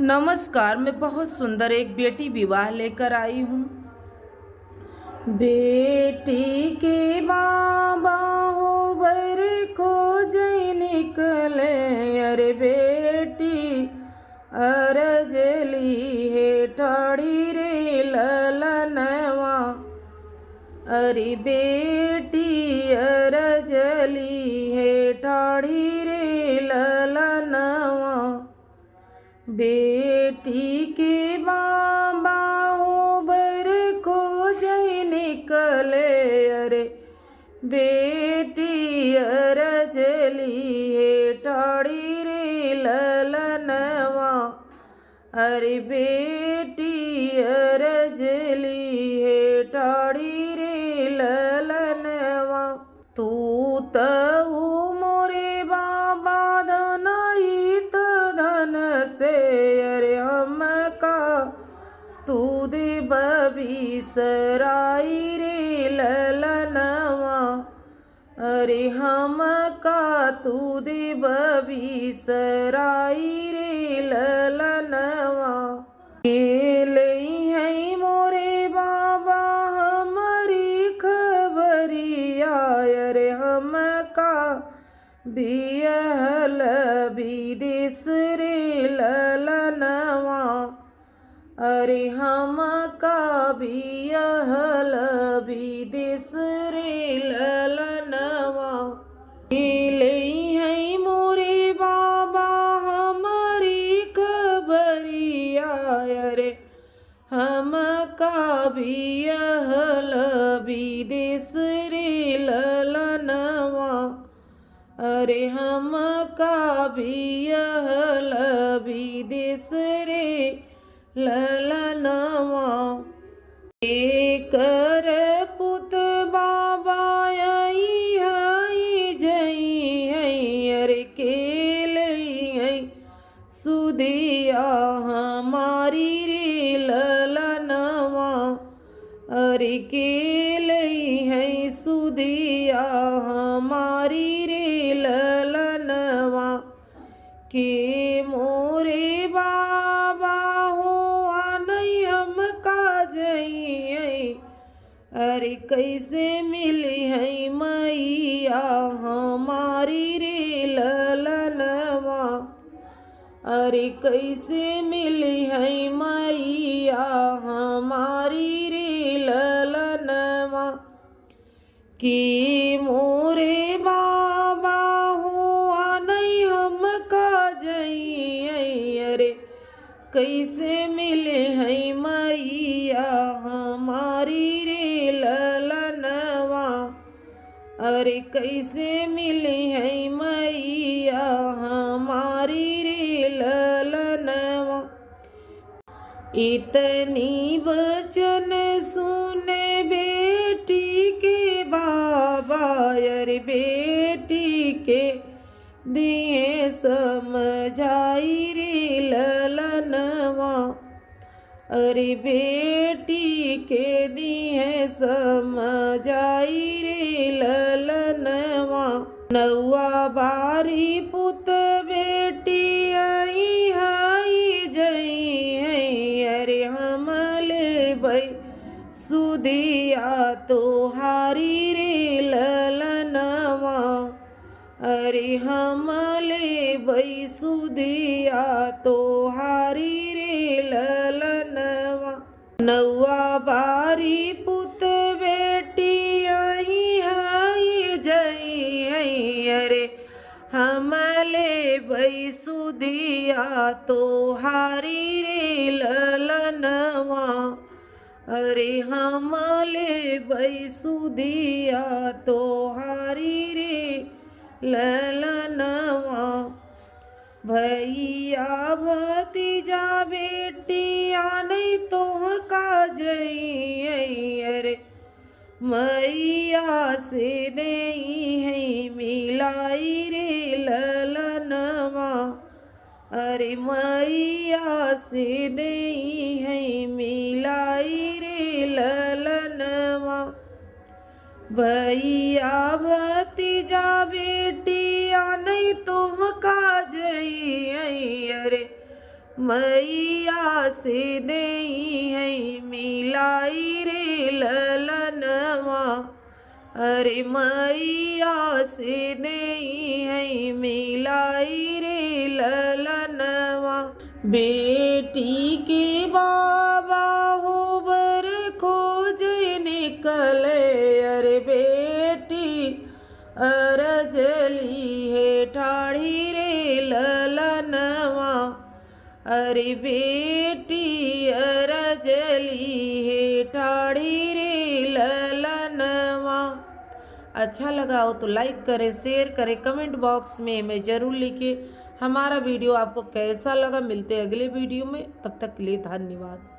नमस्कार। मैं बहुत सुंदर एक बेटी विवाह लेकर आई हूँ। बेटी के बाबा हो बर खोजै निकले, अरे बेटी अरजली है ठाड़ी रे ललनवा। अरे बेटी अरजली है ठाड़ी रे ललनवा। बेटी के बाबा हो बर खोजै निकले, अरे बेटी अरजली है ठाड़ी रे ललनवा। अरे बेटी अरजली है ठाड़ी रे ललनवा। तू तऊ मोरे बाबा धनाई धन से, अरे हमका तू दे बबीसराई रे ललनवा। अरे हमका तू दे बबीसराई रे ललनवा। के लई है मोरे बाबा हमारी खबरिया, अरे हमका बियल विदेश रे ललनवा। अरे हमका बियल विदेश रे ललनवा। लई है मोरे बाबा हमारी खबरिया, अरे हमका बियल विदेश रे ललनवा। अरे हमका बियल विदेश रे ललनवा। एकर पुत बाबा आई हई जई है, अरे के लई है सुदिया हमारी रे ललनवा। अरे के लई है सुदिया हमारी रे ललनवा। के मोरे बाबा हो आनई हमका जई, अरे कैसे मिली है मैया हमारी रे ललनवा। अरे कैसे मिली है मैया हमारी रे ललनवा। कि मोरे बाबा हो आनई हमका जई, अरे कैसे मिले है मैया हमारी रे ललनवा। अरे कैसे मिले है मैया हमारी रे ललनवा। इतनी वचन सुने बेटी के बाबा, अरे बेटी के दिए समझाई रे ललनवा। अरे बेटी के दिए समझाई रे ललनवा। नौआ बारी पुत बेटी आई हाई जई है, अरे हमले भई सुदिया तोहारी रे ललनवा। अरे हमले भई सुदिया तोहारी रे ललनवा। नौआ बारी पुत बेटी आई हाई जई है, अरे हमले भई सुदिया तोहारी रे ललनवा। अरे हमले भई सुदिया तोहारी रे ललनवा। भैया भतीजा बेटी आनई तोहका जई, अरे मैया से देई है मिलाई रे ललनवा। अरे मैया से देई है मिलाई रे ललनवा। भैया भतीजा बेटी आनई तोहका जई, अरे मैया से देई है मिलाई रे ललनवा। अरे मैया से देई है मिलाई रे ललनवा। बेटी के बाबा हो बर खोजे निकले। अरे बेटी अरजली है ठाड़ी रे ललनवा। अरे बेटी अरजली है ठाड़ी रे ललनवा। अच्छा लगा हो तो लाइक करें, शेयर करें, कमेंट बॉक्स में हमें ज़रूर लिखें हमारा वीडियो आपको कैसा लगा। मिलते हैं अगले वीडियो में, तब तक के लिए धन्यवाद।